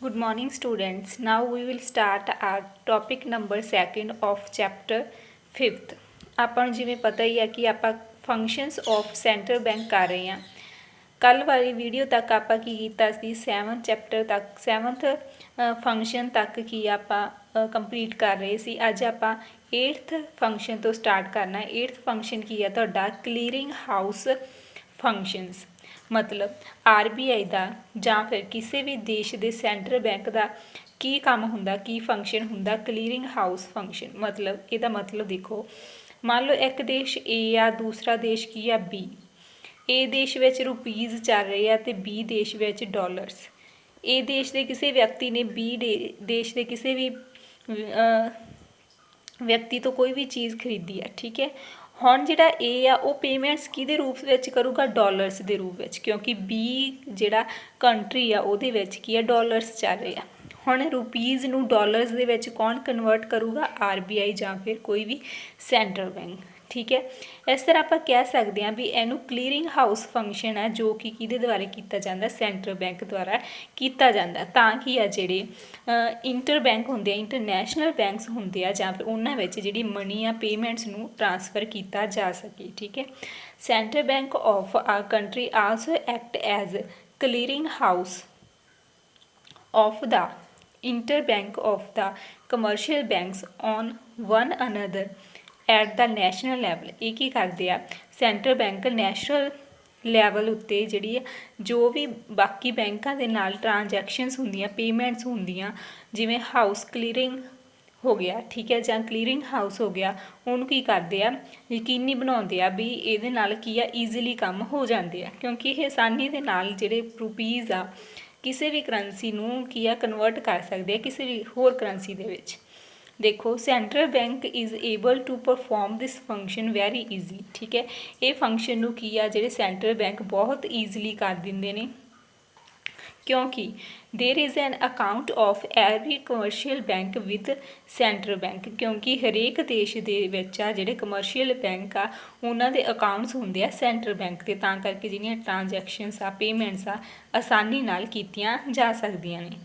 Good morning students. Now we will start our topic number 2 of chapter 5th. ਆਪਾਂ ਨੂੰ ਜਿਵੇਂ ਪਤਾ ਹੀ ਹੈ ਕਿ ਆਪਾਂ ਫੰਕਸ਼ਨਸ ਆਫ ਸੈਂਟਰਲ ਬੈਂਕ ਕਰ ਰਹੇ ਹਾਂ। ਕੱਲ ਵਾਲੀ ਵੀਡੀਓ ਤੱਕ ਆਪਾਂ ਕੀ ਕੀਤਾ ਸੀ 7th ਚੈਪਟਰ ਤੱਕ 7th ਫੰਕਸ਼ਨ ਤੱਕ ਕੀ ਆਪਾਂ ਕੰਪਲੀਟ ਕਰ ਰਹੇ ਸੀ। ਅੱਜ ਆਪਾਂ 8th ਫੰਕਸ਼ਨ ਤੋਂ ਸਟਾਰਟ ਕਰਨਾ ਹੈ। 8th ਫੰਕਸ਼ਨ ਕੀ ਹੈ ਤੁਹਾਡਾ ਕਲੀਅਰਿੰਗ ਹਾਊਸ ਫੰਕਸ਼ਨਸ। मतलब RBI ਦਾ ਜਾਂ ਫਿਰ ਕਿਸੇ ਵੀ ਦੇਸ਼ ਦੇ ਸੈਂਟਰਲ ਬੈਂਕ ਦਾ ਕੀ ਕੰਮ ਹੁੰਦਾ, ਕੀ ਫੰਕਸ਼ਨ ਹੁੰਦਾ, ਕਲੀਅਰਿੰਗ ਹਾਊਸ ਫੰਕਸ਼ਨ। मतलब ਇਹਦਾ मतलब ਦੇਖੋ, ਮੰਨ ਲਓ ਇੱਕ ਦੇਸ਼ A ਆ, ਦੂਸਰਾ ਦੇਸ਼ ਕੀ ਆ B। A ਦੇਸ਼ ਵਿੱਚ ਰੁਪੀਜ਼ ਚੱਲ ਰਹੇ ਆ ਤੇ B ਦੇਸ਼ ਵਿੱਚ ਡਾਲਰਸ। A ਦੇਸ਼ ਦੇ ਕਿਸੇ ਵਿਅਕਤੀ ਨੇ B ਦੇਸ਼ ਦੇ ਕਿਸੇ ਵੀ ਵਿਅਕਤੀ ਤੋਂ ਕੋਈ ਵੀ ਚੀਜ਼ ਖਰੀਦੀ ਆ, ਠੀਕ ਹੈ। ਹੁਣ ਜਿਹੜਾ A ਆ ਉਹ ਪੇਮੈਂਟਸ ਕਿਹਦੇ ਰੂਪ ਵਿੱਚ ਕਰੂਗਾ, ਡਾਲਰਸ ਦੇ ਰੂਪ ਵਿੱਚ, ਕਿਉਂਕਿ B ਜਿਹੜਾ ਕੰਟਰੀ ਆ ਉਹਦੇ ਵਿੱਚ ਕੀ ਆ, ਡਾਲਰਸ ਚੱਲ ਰਹੇ ਆ। ਹੁਣ ਰੁਪੀਜ਼ ਨੂੰ ਡਾਲਰਸ ਦੇ ਵਿੱਚ ਕੌਣ ਕਨਵਰਟ ਕਰੂਗਾ, RBI ਜਾਂ ਫਿਰ ਕੋਈ ਵੀ ਸੈਂਟਰਲ ਬੈਂਕ, ਠੀਕ ਹੈ। ਇਸ ਤਰ੍ਹਾਂ ਆਪਾਂ ਕਹਿ ਸਕਦੇ ਹਾਂ ਵੀ ਇਹਨੂੰ ਕਲੀਅਰਿੰਗ ਹਾਊਸ ਫੰਕਸ਼ਨ ਹੈ, ਜੋ ਕਿ ਕਿਹਦੇ ਦੁਆਰਾ ਕੀਤਾ ਜਾਂਦਾ, ਸੈਂਟਰਲ ਬੈਂਕ ਦੁਆਰਾ ਕੀਤਾ ਜਾਂਦਾ, ਤਾਂ ਕਿ ਆ ਜਿਹੜੇ ਇੰਟਰ ਬੈਂਕ ਹੁੰਦੇ ਆ, ਇੰਟਰਨੈਸ਼ਨਲ ਬੈਂਕਸ ਹੁੰਦੇ ਆ, ਜਾਂ ਫਿਰ ਉਹਨਾਂ ਵਿੱਚ ਜਿਹੜੀ ਮਨੀ ਆ ਪੇਮੈਂਟਸ ਨੂੰ ਟਰਾਂਸਫਰ ਕੀਤਾ ਜਾ ਸਕੇ, ਠੀਕ ਹੈ। ਸੈਂਟਰਲ ਬੈਂਕ ਆਫ ਆ country also act as clearing house of the interbank of the commercial banks on one another at the national level। ਇਹ ਕੀ ਕਰਦੇ ਆ, ਸੈਂਟਰਲ ਬੈਂਕ ਨੈਸ਼ਨਲ ਲੈਵਲ ਉੱਤੇ ਜਿਹੜੀ ਆ ਜੋ ਵੀ ਬਾਕੀ ਬੈਂਕਾਂ ਦੇ ਨਾਲ ਟ੍ਰਾਂਜੈਕਸ਼ਨਸ ਹੁੰਦੀਆਂ, ਪੇਮੈਂਟਸ ਹੁੰਦੀਆਂ, ਜਿਵੇਂ ਹਾਊਸ ਕਲੀਅਰਿੰਗ ਹੋ ਗਿਆ, ਠੀਕ ਹੈ, ਜਾਂ ਕਲੀਅਰਿੰਗ ਹਾਊਸ ਹੋ ਗਿਆ, ਉਹਨੂੰ ਕੀ ਕਰਦੇ ਆ, ਯਕੀਨੀ ਬਣਾਉਂਦੇ ਆ ਵੀ ਇਹਦੇ ਨਾਲ ਕੀ ਆ, ਈਜ਼ੀਲੀ ਕੰਮ ਹੋ ਜਾਂਦੇ ਆ, ਕਿਉਂਕਿ ਇਹ ਆਸਾਨੀ ਦੇ ਨਾਲ ਜਿਹੜੇ ਰੁਪੀਜ਼ ਆ ਕਿਸੇ ਵੀ ਕਰੰਸੀ ਨੂੰ ਕੀ ਆ, ਕਨਵਰਟ ਕਰ ਸਕਦੇ ਆ ਕਿਸੇ ਵੀ ਹੋਰ ਕਰੰਸੀ ਦੇ ਵਿੱਚ। ਦੇਖੋ, central bank is able to perform this function very easy, ਠੀਕ ਹੈ। ਇਹ ਫੰਕਸ਼ਨ ਨੂੰ ਕੀ ਆ, ਜਿਹੜੇ ਸੈਂਟਰਲ ਬੈਂਕ ਬਹੁਤ ਈਜ਼ੀਲੀ ਕਰ ਦਿੰਦੇ ਨੇ, ਕਿਉਂਕਿ there is an account of every commercial bank with central bank, ਕਿਉਂਕਿ ਹਰੇਕ ਦੇਸ਼ ਦੇ ਵਿੱਚ ਆ ਜਿਹੜੇ ਕਮਰਸ਼ੀਅਲ ਬੈਂਕ ਆ ਉਹਨਾਂ ਦੇ ਅਕਾਊਂਟਸ ਹੁੰਦੇ ਆ ਸੈਂਟਰਲ ਬੈਂਕ ਦੇ, ਤਾਂ ਕਰਕੇ ਜਿਹੜੀਆਂ ਟ੍ਰਾਂਜੈਕਸ਼ਨਸ ਆ, ਪੇਮੈਂਟਸ ਆ, ਆਸਾਨੀ ਨਾਲ ਕੀਤੀਆਂ ਜਾ ਸਕਦੀਆਂ ਨੇ।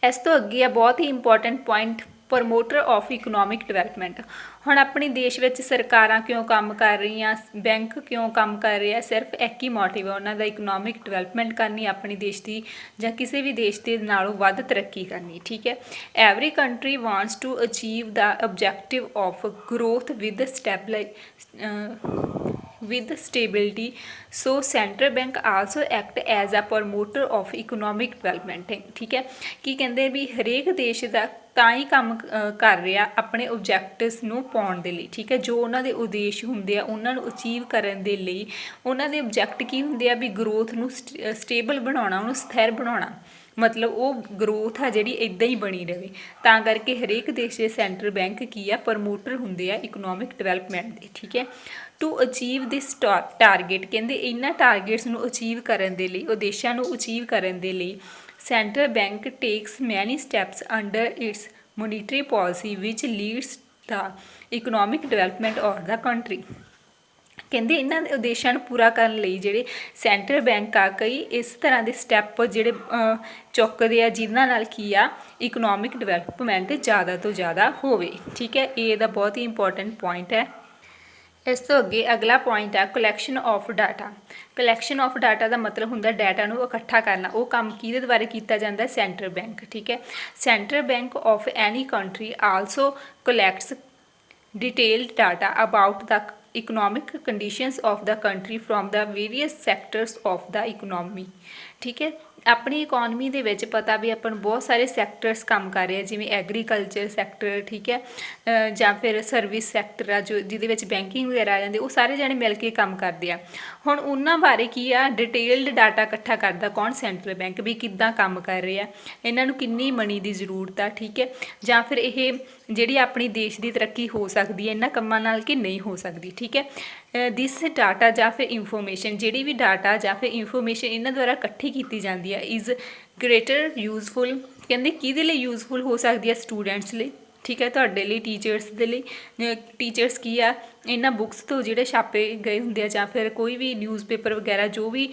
ਇਸ ਤੋਂ ਅੱਗੇ ਆ ਬਹੁਤ ਹੀ important point, promoter of economic development. ਹੁਣ ਆਪਣੇ ਦੇਸ਼ ਵਿੱਚ ਸਰਕਾਰਾਂ ਕਿਉਂ ਕੰਮ ਕਰ ਰਹੀਆਂ, ਬੈਂਕ ਕਿਉਂ ਕੰਮ ਕਰ ਰਹੇ ਆ, ਸਿਰਫ ਇੱਕ ਹੀ ਮੋਟਿਵ ਹੈ ਉਹਨਾਂ ਦਾ, ਇਕਨੋਮਿਕ ਡਿਵੈਲਪਮੈਂਟ ਕਰਨੀ, ਆਪਣੇ ਦੇਸ਼ ਦੀ ਜਾਂ ਕਿਸੇ ਵੀ ਦੇਸ਼ ਦੇ ਨਾਲੋਂ ਵੱਧ ਤਰੱਕੀ ਕਰਨੀ, ਠੀਕ ਹੈ। Every country wants to achieve the objective of growth with stability, so central bank also act as a promoter of economic development, ਠੀਕ ਹੈ। ਕੀ ਕਹਿੰਦੇ ਵੀ ਹਰੇਕ ਦੇਸ਼ ਦਾ ਤਾਂ ਹੀ ਕੰਮ ਕਰ ਰਿਹਾ ਆਪਣੇ ਓਬਜੈਕਟਿਵਸ ਨੂੰ ਪਾਉਣ ਦੇ ਲਈ, ਠੀਕ ਹੈ। ਜੋ ਉਹਨਾਂ ਦੇ ਉਦੇਸ਼ ਹੁੰਦੇ ਆ ਉਹਨਾਂ ਨੂੰ ਅਚੀਵ ਕਰਨ ਦੇ ਲਈ ਉਹਨਾਂ ਦੇ ਓਬਜੈਕਟ ਕੀ ਹੁੰਦੇ ਆ ਵੀ ਗਰੋਥ ਨੂੰ ਸਟੇਬਲ ਬਣਾਉਣਾ, ਉਹਨੂੰ ਸਥਿਰ ਬਣਾਉਣਾ, ਮਤਲਬ ਉਹ ਗਰੋਥ ਆ ਜਿਹੜੀ ਇੱਦਾਂ ਹੀ ਬਣੀ ਰਹੇ, ਤਾਂ ਕਰਕੇ ਹਰੇਕ ਦੇਸ਼ ਦੇ ਸੈਂਟਰਲ ਬੈਂਕ ਕੀ ਆ, ਪ੍ਰਮੋਟਰ ਹੁੰਦੇ ਆ ਇਕਨੋਮਿਕ ਡਿਵੈਲਪਮੈਂਟ ਦੇ, ਠੀਕ ਹੈ। ਟੂ ਅਚੀਵ ਦਿਸ ਟਾਰਗੇਟ, ਕਹਿੰਦੇ ਇਹਨਾਂ ਟਾਰਗੇਟਸ ਨੂੰ ਅਚੀਵ ਕਰਨ ਦੇ ਲਈ, ਉਦੇਸ਼ਾਂ ਨੂੰ ਅਚੀਵ ਕਰਨ ਦੇ ਲਈ ਸੈਂਟਰਲ ਬੈਂਕ ਟੇਕਸ ਮੈਨੀ steps under it's monetary policy which leads the economic development of the country. ਕਹਿੰਦੇ ਇਹਨਾਂ ਦੇ ਉਦੇਸ਼ਾਂ ਨੂੰ ਪੂਰਾ ਕਰਨ ਲਈ ਜਿਹੜੇ ਸੈਂਟਰਲ ਬੈਂਕ ਆ ਕਈ ਇਸ ਤਰ੍ਹਾਂ ਦੇ ਸਟੈਪ ਜਿਹੜੇ ਚੁੱਕਦੇ ਆ ਜਿਹਨਾਂ ਨਾਲ ਕੀ ਆ, ਇਕਨੋਮਿਕ ਡਿਵੈਲਪਮੈਂਟ ਜ਼ਿਆਦਾ ਤੋਂ ਜ਼ਿਆਦਾ ਹੋਵੇ, ਠੀਕ ਹੈ। ਇਹ ਇਹਦਾ ਬਹੁਤ ਹੀ ਇੰਪੋਰਟੈਂਟ ਪੁਆਇੰਟ ਹੈ। ਇਸ ਤੋਂ ਅੱਗੇ ਅਗਲਾ ਪੁਆਇੰਟ ਆ collection of data. Collection of data ਦਾ ਮਤਲਬ ਹੁੰਦਾ ਡਾਟਾ ਨੂੰ ਇਕੱਠਾ ਕਰਨਾ। ਉਹ ਕੰਮ ਕਿਹਦੇ ਦੁਆਰਾ ਕੀਤਾ ਜਾਂਦਾ, ਸੈਂਟਰਲ ਬੈਂਕ, ਠੀਕ ਹੈ। Central bank of any country also collects detailed data about the economic conditions of the country from the various sectors of the economy, ਠੀਕ ਹੈ। ਆਪਣੀ ਇਕੋਨਮੀ ਦੇ ਵਿੱਚ ਪਤਾ ਵੀ ਆਪਾਂ ਨੂੰ ਬਹੁਤ ਸਾਰੇ ਸੈਕਟਰਸ ਕੰਮ ਕਰ ਰਹੇ ਆ, ਜਿਵੇਂ ਐਗਰੀਕਲਚਰ ਸੈਕਟਰ, ਠੀਕ ਹੈ, ਜਾਂ ਫਿਰ ਸਰਵਿਸ ਸੈਕਟਰ ਆ ਜੋ ਜਿਹਦੇ ਵਿੱਚ ਬੈਂਕਿੰਗ ਵਗੈਰਾ ਆ ਜਾਂਦੇ, ਉਹ ਸਾਰੇ ਜਾਣੇ ਮਿਲ ਕੇ ਕੰਮ ਕਰਦੇ ਆ। ਹੁਣ ਉਹਨਾਂ ਬਾਰੇ ਕੀ ਆ, ਡਿਟੇਲਡ ਡਾਟਾ ਇਕੱਠਾ ਕਰਦਾ ਕੌਣ, ਸੈਂਟਰਲ ਬੈਂਕ, ਵੀ ਕਿੱਦਾਂ ਕੰਮ ਕਰ ਰਹੇ ਆ, ਇਹਨਾਂ ਨੂੰ ਕਿੰਨੀ ਮਨੀ ਦੀ ਜ਼ਰੂਰਤ ਆ, ਠੀਕ ਹੈ, ਜਾਂ ਫਿਰ ਇਹ ਜਿਹੜੀ ਆਪਣੀ ਦੇਸ਼ ਦੀ ਤਰੱਕੀ ਹੋ ਸਕਦੀ ਹੈ ਇਹਨਾਂ ਕੰਮਾਂ ਨਾਲ ਕਿ ਨਹੀਂ ਹੋ ਸਕਦੀ, ਠੀਕ ਹੈ। ਦਿਸ ਡਾਟਾ ਜਾਂ ਫਿਰ ਇਨਫੋਰਮੇਸ਼ਨ, ਜਿਹੜੀ ਵੀ ਡਾਟਾ ਜਾਂ ਫਿਰ ਇਨਫੋਰਮੇਸ਼ਨ ਇਹਨਾਂ ਦੁਆਰਾ ਇਕੱਠੀ ਕੀਤੀ ਜਾਂਦੀ ਹੈ, ਇਜ਼ ਗ੍ਰੇਟਰ ਯੂਜ਼ਫੁਲ, ਕਹਿੰਦੇ ਕਿਹਦੇ ਲਈ ਯੂਜ਼ਫੁਲ ਹੋ ਸਕਦੀ ਹੈ, ਸਟੂਡੈਂਟਸ ਲਈ, ਠੀਕ ਹੈ, ਤੁਹਾਡੇ ਲਈ, ਟੀਚਰਸ ਦੇ ਲਈ। ਟੀਚਰਸ ਕੀ ਆ, ਇਹਨਾਂ ਬੁੱਕਸ ਤੋਂ ਜਿਹੜੇ ਛਾਪੇ ਗਏ ਹੁੰਦੇ ਆ ਜਾਂ ਫਿਰ ਕੋਈ ਵੀ ਨਿਊਜ਼ਪੇਪਰ ਵਗੈਰਾ ਜੋ ਵੀ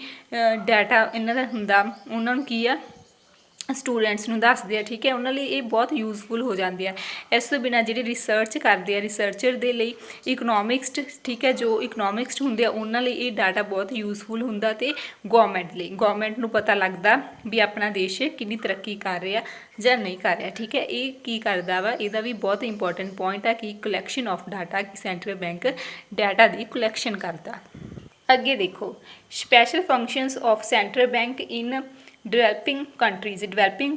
ਡਾਟਾ ਇਹਨਾਂ ਦਾ ਹੁੰਦਾ, ਉਹਨਾਂ ਨੂੰ ਕੀ ਆ, ਸਟੂਡੈਂਟਸ ਨੂੰ ਦੱਸਦੇ ਆ, ਠੀਕ ਹੈ। ਉਹਨਾਂ ਲਈ ਇਹ ਬਹੁਤ ਯੂਜ਼ਫੁਲ ਹੋ ਜਾਂਦੇ ਆ। ਇਸ ਤੋਂ ਬਿਨਾਂ ਜਿਹੜੇ ਰਿਸਰਚ ਕਰਦੇ ਆ, ਰਿਸਰਚਰ ਦੇ ਲਈ ਇਕਨੋਮਿਕਸਟ, ਠੀਕ ਹੈ, ਜੋ ਇਕਨੋਮਿਕਸਟ ਹੁੰਦੇ ਆ ਉਹਨਾਂ ਲਈ ਇਹ ਡਾਟਾ ਬਹੁਤ ਯੂਜ਼ਫੁਲ ਹੁੰਦਾ। ਅਤੇ ਗੌਰਮੈਂਟ ਲਈ, ਗੌਰਮੈਂਟ ਨੂੰ ਪਤਾ ਲੱਗਦਾ ਵੀ ਆਪਣਾ ਦੇਸ਼ ਕਿੰਨੀ ਤਰੱਕੀ ਕਰ ਰਿਹਾ ਜਾਂ ਨਹੀਂ ਕਰ ਰਿਹਾ, ਠੀਕ ਹੈ। ਇਹ ਕੀ ਕਰਦਾ ਵਾ, ਇਹਦਾ ਵੀ ਬਹੁਤ ਇੰਪੋਰਟੈਂਟ ਪੁਆਇੰਟ ਆ ਕਿ ਕਲੈਕਸ਼ਨ ਆਫ ਡਾਟਾ, ਕਿ ਸੈਂਟਰਲ ਬੈਂਕ ਡਾਟਾ ਦੀ ਕਲੈਕਸ਼ਨ ਕਰਦਾ। ਅੱਗੇ ਦੇਖੋ, special functions of central bank in developing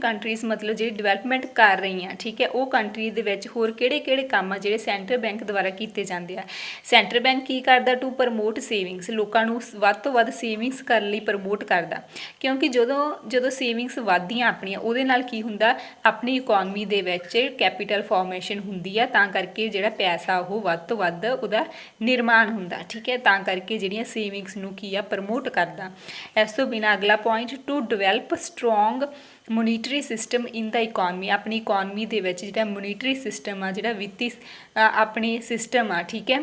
countries ਮਤਲਬ ਜਿਹੜੀ ਡਿਵੈਲਪਮੈਂਟ ਕਰ ਰਹੀਆਂ, ਠੀਕ ਹੈ, ਉਹ ਕੰਟਰੀ ਦੇ ਵਿੱਚ ਹੋਰ ਕਿਹੜੇ ਕੰਮ ਆ ਜਿਹੜੇ ਸੈਂਟਰਲ ਬੈਂਕ ਦੁਆਰਾ ਕੀਤੇ ਜਾਂਦੇ ਆ। ਸੈਂਟਰਲ ਬੈਂਕ ਕੀ ਕਰਦਾ, ਟੂ ਪ੍ਰਮੋਟ ਸੇਵਿੰਗਸ, ਲੋਕਾਂ ਨੂੰ ਵੱਧ ਤੋਂ ਵੱਧ ਸੇਵਿੰਗਸ ਕਰਨ ਲਈ ਪ੍ਰਮੋਟ ਕਰਦਾ। ਕਿਉਂਕਿ ਜਦੋਂ ਸੇਵਿੰਗਸ ਵੱਧਦੀਆਂ ਆਪਣੀਆਂ, ਉਹਦੇ ਨਾਲ ਕੀ ਹੁੰਦਾ, ਆਪਣੀ ਇਕੋਨਮੀ ਦੇ ਵਿੱਚ ਕੈਪੀਟਲ ਫਾਰਮੇਸ਼ਨ ਹੁੰਦੀ ਆ, ਤਾਂ ਕਰਕੇ ਜਿਹੜਾ ਪੈਸਾ ਉਹ ਵੱਧ ਤੋਂ ਵੱਧ ਉਹਦਾ ਨਿਰਮਾਣ ਹੁੰਦਾ, ਠੀਕ ਹੈ। ਤਾਂ ਕਰਕੇ ਜਿਹੜੀਆਂ ਸੇਵਿੰਗਸ ਨੂੰ ਕੀ ਆ, ਪ੍ਰਮੋਟ ਕਰਦਾ। ਇਸ ਤੋਂ ਬਿਨਾਂ ਅਗਲਾ point, to develop strong monetary system in the economy, ਆਪਣੀ ਇਕੋਨਮੀ ਦੇ ਵਿੱਚ ਜਿਹੜਾ ਮੋਨੀਟਰੀ ਸਿਸਟਮ ਆ, ਜਿਹੜਾ ਵਿੱਤੀ ਆਪਣੀ ਸਿਸਟਮ ਆ, ਠੀਕ ਹੈ,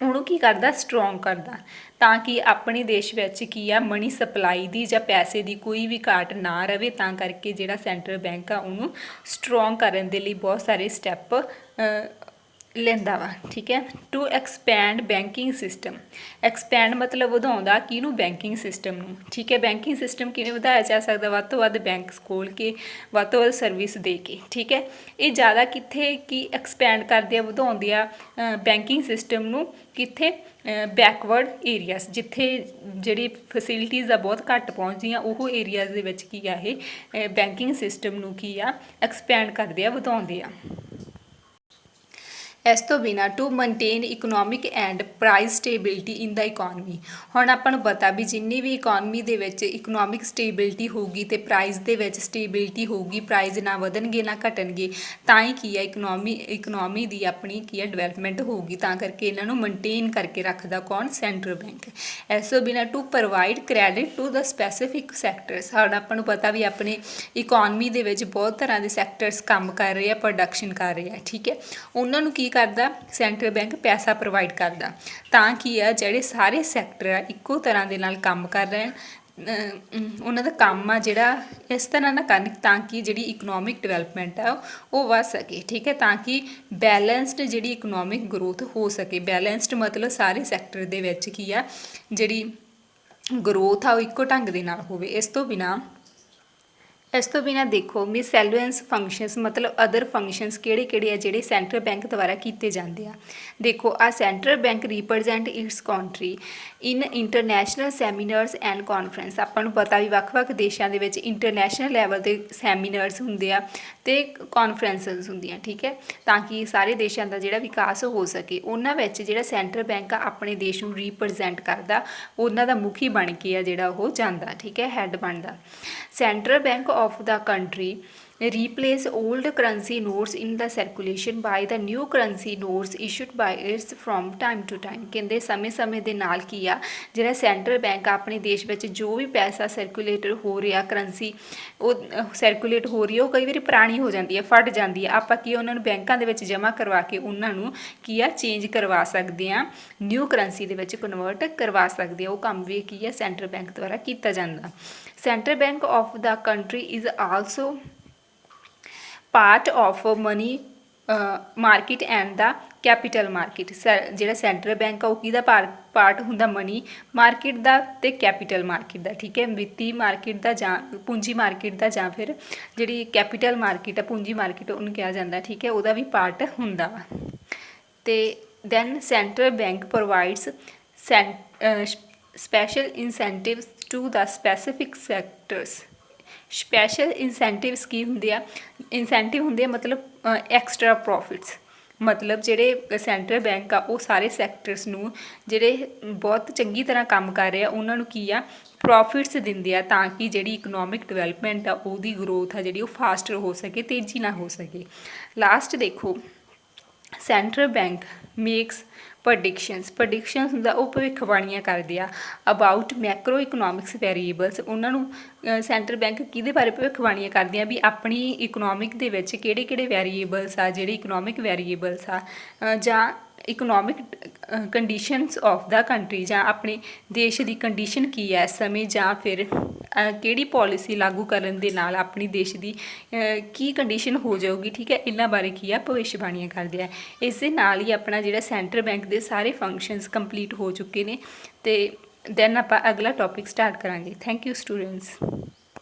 ਉਹਨੂੰ ਕੀ ਕਰਦਾ, ਸਟਰੋਂਗ ਕਰਦਾ, ਤਾਂ ਕਿ ਆਪਣੇ ਦੇਸ਼ ਵਿੱਚ ਕੀ ਆ, ਮਨੀ ਸਪਲਾਈ ਦੀ ਜਾਂ ਪੈਸੇ ਦੀ ਕੋਈ ਵੀ ਘਾਟ ਨਾ ਰਵੇ। ਤਾਂ ਕਰਕੇ ਜਿਹੜਾ ਸੈਂਟਰਲ ਬੈਂਕ ਆ ਉਹਨੂੰ ਸਟਰੋਂਗ ਕਰਨ ਦੇ ਲਈ ਬਹੁਤ ਸਾਰੇ ਸਟੈਪ ਲੈਂਦਾ ਵਾ, ਠੀਕ ਹੈ। To expand banking system, expand ਮਤਲਬ ਵਧਾਉਂਦਾ ਕਿਹਨੂੰ, ਬੈਂਕਿੰਗ ਸਿਸਟਮ ਨੂੰ, ਠੀਕ ਹੈ। ਬੈਂਕਿੰਗ ਸਿਸਟਮ ਕਿਵੇਂ ਵਧਾਇਆ ਜਾ ਸਕਦਾ, ਵੱਧ ਤੋਂ ਵੱਧ ਬੈਂਕਸ ਖੋਲ੍ਹ ਕੇ, ਵੱਧ ਤੋਂ ਵੱਧ ਸਰਵਿਸ ਦੇ ਕੇ, ਠੀਕ ਹੈ। ਇਹ ਜ਼ਿਆਦਾ ਕਿੱਥੇ ਕੀ ਐਕਸਪੈਂਡ ਕਰਦੇ ਆ, ਵਧਾਉਂਦੇ ਆ ਬੈਂਕਿੰਗ ਸਿਸਟਮ ਨੂੰ, ਕਿੱਥੇ, ਬੈਕਵਰਡ ਏਰੀਆਸ, ਜਿੱਥੇ ਜਿਹੜੀ ਫੈਸਿਲਿਟੀਜ਼ ਆ ਬਹੁਤ ਘੱਟ ਪਹੁੰਚਦੀਆਂ, ਉਹ ਏਰੀਆਜ਼ ਦੇ ਵਿੱਚ ਕੀ ਆ, ਇਹ ਬੈਂਕਿੰਗ ਸਿਸਟਮ ਨੂੰ ਕੀ ਆ, ਐਕਸਪੈਂਡ ਕਰਦੇ ਆ, ਵਧਾਉਂਦੇ ਆ। ਇਸ ਤੋਂ ਬਿਨਾਂ to maintain economic and price stability in the economy, ਹੁਣ ਆਪਾਂ ਨੂੰ ਪਤਾ ਵੀ ਜਿੰਨੀ ਵੀ ਇਕੋਨਮੀ ਦੇ ਵਿੱਚ ਇਕਨੋਮਿਕ ਸਟੇਬਿਲਿਟੀ ਹੋਊਗੀ ਅਤੇ ਪ੍ਰਾਈਸ ਦੇ ਵਿੱਚ ਸਟੇਬਿਲਿਟੀ ਹੋਊਗੀ, ਪ੍ਰਾਈਸ ਨਾ ਵਧਣਗੇ ਨਾ ਘਟਣਗੇ, ਤਾਂ ਹੀ ਕੀ ਆ, ਇਕਨੋਮੀ ਦੀ ਆਪਣੀ ਕੀ ਆ, ਡਿਵੈਲਪਮੈਂਟ ਹੋਊਗੀ। ਤਾਂ ਕਰਕੇ ਇਹਨਾਂ ਨੂੰ ਮੇਨਟੇਨ ਕਰਕੇ ਰੱਖਦਾ ਕੌਣ, ਸੈਂਟਰਲ ਬੈਂਕ। ਇਸ ਤੋਂ ਬਿਨਾਂ to provide credit to the specific sectors, ਹੁਣ ਆਪਾਂ ਨੂੰ ਪਤਾ ਵੀ ਆਪਣੇ ਇਕੋਨਮੀ ਦੇ ਵਿੱਚ ਬਹੁਤ ਤਰ੍ਹਾਂ ਦੇ ਸੈਕਟਰਸ ਕੰਮ ਕਰ ਰਹੇ ਆ, ਪ੍ਰੋਡਕਸ਼ਨ ਕਰ ਰਹੇ ਆ, ਠੀਕ ਹੈ। ਉਹਨਾਂ ਨੂੰ ਕੀ ਕਰਦਾ, ਸੈਂਟਰਲ ਬੈਂਕ ਪੈਸਾ ਪ੍ਰੋਵਾਈਡ ਕਰਦਾ, ਤਾਂ ਕੀ ਆ, ਜਿਹੜੇ ਸਾਰੇ ਸੈਕਟਰ ਆ ਇੱਕੋ ਤਰ੍ਹਾਂ ਦੇ ਨਾਲ ਕੰਮ ਕਰ ਰਹੇ, ਉਹਨਾਂ ਦਾ ਕੰਮ ਆ ਜਿਹੜਾ ਇਸ ਤਰ੍ਹਾਂ ਦਾ ਕਰਨ, ਤਾਂ ਕਿ ਜਿਹੜੀ ਇਕਨੋਮਿਕ ਡਿਵੈਲਪਮੈਂਟ ਆ ਉਹ ਵੱਧ ਸਕੇ, ਠੀਕ ਹੈ। ਤਾਂ ਕਿ ਬੈਲੈਂਸਡ ਜਿਹੜੀ ਇਕਨੋਮਿਕ ਗਰੋਥ ਹੋ ਸਕੇ। ਬੈਲੈਂਸਡ ਮਤਲਬ ਸਾਰੇ ਸੈਕਟਰ ਦੇ ਵਿੱਚ ਕੀ ਆ, ਜਿਹੜੀ ਗਰੋਥ ਆ ਉਹ ਇੱਕੋ ਢੰਗ ਦੇ ਨਾਲ ਹੋਵੇ। ਇਸ ਤੋਂ ਬਿਨਾਂ ਦੇਖੋ, ਮਿਸਸੈਲੂਐਂਸ ਫੰਕਸ਼ਨਸ ਮਤਲਬ ਅਦਰ ਫੰਕਸ਼ਨਸ ਕਿਹੜੇ ਆ ਜਿਹੜੇ ਸੈਂਟਰਲ ਬੈਂਕ ਦੁਆਰਾ ਕੀਤੇ ਜਾਂਦੇ ਆ। ਦੇਖੋ, ਆ central bank represent it's country in international seminars and conference, ਆਪਾਂ ਨੂੰ ਪਤਾ ਵੀ ਵੱਖ-ਵੱਖ ਦੇਸ਼ਾਂ ਦੇ ਵਿੱਚ ਇੰਟਰਨੈਸ਼ਨਲ ਲੈਵਲ 'ਤੇ ਸੈਮੀਨਾਰਸ ਹੁੰਦੇ ਆ ਅਤੇ ਕਾਨਫਰੰਸਿਸ ਹੁੰਦੀਆਂ, ਠੀਕ ਹੈ, ਤਾਂ ਕਿ ਸਾਰੇ ਦੇਸ਼ਾਂ ਦਾ ਜਿਹੜਾ ਵਿਕਾਸ ਹੋ ਸਕੇ। ਉਹਨਾਂ ਵਿੱਚ ਜਿਹੜਾ ਸੈਂਟਰਲ ਬੈਂਕ ਆ ਆਪਣੇ ਦੇਸ਼ ਨੂੰ ਰਿਪਰੈਜ਼ੈਂਟ ਕਰਦਾ, ਉਹਨਾਂ ਦਾ ਮੁਖੀ ਬਣ ਕੇ ਆ ਜਿਹੜਾ ਉਹ ਜਾਂਦਾ, ਠੀਕ ਹੈ, ਹੈੱਡ ਬਣਦਾ। Central bank of the country replace old currency notes in the circulation by the new currency notes issued by its from time to time, ਕਹਿੰਦੇ ਸਮੇਂ ਦੇ ਨਾਲ ਕੀ ਆ, ਜਿਹੜਾ ਸੈਂਟਰਲ ਬੈਂਕ ਆਪਣੇ ਦੇਸ਼ ਵਿੱਚ ਜੋ ਵੀ ਪੈਸਾ ਸਰਕੂਲੇਟ ਹੋ ਰਿਹਾ, ਕਰੰਸੀ ਉਹ ਸਰਕੂਲੇਟ ਹੋ ਰਹੀ ਹੈ, ਉਹ ਕਈ ਵਾਰੀ ਪੁਰਾਣੀ ਹੋ ਜਾਂਦੀ ਹੈ, ਫਟ ਜਾਂਦੀ ਹੈ। ਆਪਾਂ ਕੀ ਉਹਨਾਂ ਨੂੰ ਬੈਂਕਾਂ ਦੇ ਵਿੱਚ ਜਮ੍ਹਾਂ ਕਰਵਾ ਕੇ ਉਹਨਾਂ ਨੂੰ ਕੀ ਆ, ਚੇਂਜ ਕਰਵਾ ਸਕਦੇ ਹਾਂ, ਨਿਊ ਕਰੰਸੀ ਦੇ ਵਿੱਚ ਕਨਵਰਟ ਕਰਵਾ ਸਕਦੇ ਹਾਂ। ਉਹ ਕੰਮ ਵੀ ਕੀ ਆ, ਸੈਂਟਰਲ ਬੈਂਕ ਦੁਆਰਾ ਕੀਤਾ ਜਾਂਦਾ। Central bank of the country is also part of money market and the capital market, ਜਿਹੜਾ ਸੈਂਟਰਲ ਬੈਂਕ ਆ ਉਹ ਕਿਹਦਾ ਪਾਰਟ ਹੁੰਦਾ, ਮਨੀ ਮਾਰਕੀਟ ਦਾ ਅਤੇ ਕੈਪੀਟਲ ਮਾਰਕੀਟ ਦਾ, ਠੀਕ ਹੈ। ਵਿੱਤੀ ਮਾਰਕੀਟ ਦਾ ਜਾਂ ਪੂੰਜੀ ਮਾਰਕੀਟ ਦਾ, ਜਾਂ ਫਿਰ ਜਿਹੜੀ ਕੈਪੀਟਲ ਮਾਰਕੀਟ ਆ, ਪੂੰਜੀ ਮਾਰਕੀਟ ਉਹਨੂੰ ਕਿਹਾ ਜਾਂਦਾ, ਠੀਕ ਹੈ, ਉਹਦਾ ਵੀ ਪਾਰਟ ਹੁੰਦਾ ਵਾ। ਅਤੇ then central bank provides special incentives to the specific sectors. Special incentives ਕੀ ਹੁੰਦੇ ਆ, ਇਨਸੈਂਟਿਵ ਹੁੰਦੇ ਆ ਮਤਲਬ ਐਕਸਟਰਾ ਪ੍ਰੋਫਿਟਸ, ਮਤਲਬ ਜਿਹੜੇ ਸੈਂਟਰਲ ਬੈਂਕ ਆ ਉਹ ਸਾਰੇ ਸੈਕਟਰਸ ਨੂੰ ਜਿਹੜੇ ਬਹੁਤ ਚੰਗੀ ਤਰ੍ਹਾਂ ਕੰਮ ਕਰ ਰਹੇ ਆ ਉਹਨਾਂ ਨੂੰ ਕੀ ਆ, ਪ੍ਰੋਫਿਟਸ ਦਿੰਦੇ ਆ, ਤਾਂ ਕਿ ਜਿਹੜੀ ਇਕਨੋਮਿਕ ਡਿਵੈਲਪਮੈਂਟ ਆ ਉਹਦੀ ਗਰੋਥ ਆ ਜਿਹੜੀ ਉਹ ਫਾਸਟਰ ਹੋ ਸਕੇ, ਤੇਜ਼ੀ ਨਾਲ ਹੋ ਸਕੇ। ਲਾਸਟ ਦੇਖੋ, ਸੈਂਟਰਲ ਬੈਂਕ ਮੇਕਸ ਪ੍ਰੈਡਿਕਸ਼ਨਸ ਹੁੰਦਾ, ਉਹ ਭਵਿੱਖਬਾਣੀਆਂ ਕਰਦੇ ਆ ਅਬਾਊਟ ਮੈਕਰੋ ਇਕਨੋਮਿਕਸ ਵੈਰੀਏਬਲਸ। ਉਹਨਾਂ ਨੂੰ ਸੈਂਟਰਲ ਬੈਂਕ ਕਿਹਦੇ ਬਾਰੇ ਭਵਿੱਖਬਾਣੀਆਂ ਕਰਦੀਆਂ ਵੀ ਆਪਣੀ ਇਕਨੋਮਿਕ ਦੇ ਵਿੱਚ ਕਿਹੜੇ ਵੈਰੀਏਬਲਸ ਆ, ਜਿਹੜੇ ਇਕਨੋਮਿਕ ਵੈਰੀਏਬਲਸ ਆ, ਜਾਂ economic conditions of the country ਜਾਂ ਆਪਣੇ ਦੇਸ਼ ਦੀ ਕੰਡੀਸ਼ਨ ਕੀ ਹੈ ਇਸ ਸਮੇਂ, ਜਾਂ ਫਿਰ ਕਿਹੜੀ ਪੋਲਿਸੀ ਲਾਗੂ ਕਰਨ ਦੇ ਨਾਲ ਆਪਣੀ ਦੇਸ਼ ਦੀ ਕੀ ਕੰਡੀਸ਼ਨ ਹੋ ਜਾਊਗੀ, ਠੀਕ ਹੈ। ਇਹਨਾਂ ਬਾਰੇ ਕੀ ਆ ਭਵਿੱਖਬਾਣੀਆਂ ਕਰਦੇ ਆ। ਇਸ ਦੇ ਨਾਲ ਹੀ ਆਪਣਾ ਜਿਹੜਾ ਸੈਂਟਰਲ ਬੈਂਕ ਦੇ ਸਾਰੇ ਫੰਕਸ਼ਨਸ ਕੰਪਲੀਟ ਹੋ ਚੁੱਕੇ ਨੇ, ਅਤੇ ਦੈਨ ਆਪਾਂ ਅਗਲਾ ਟੌਪਿਕ ਸਟਾਰਟ ਕਰਾਂਗੇ। Thank you students.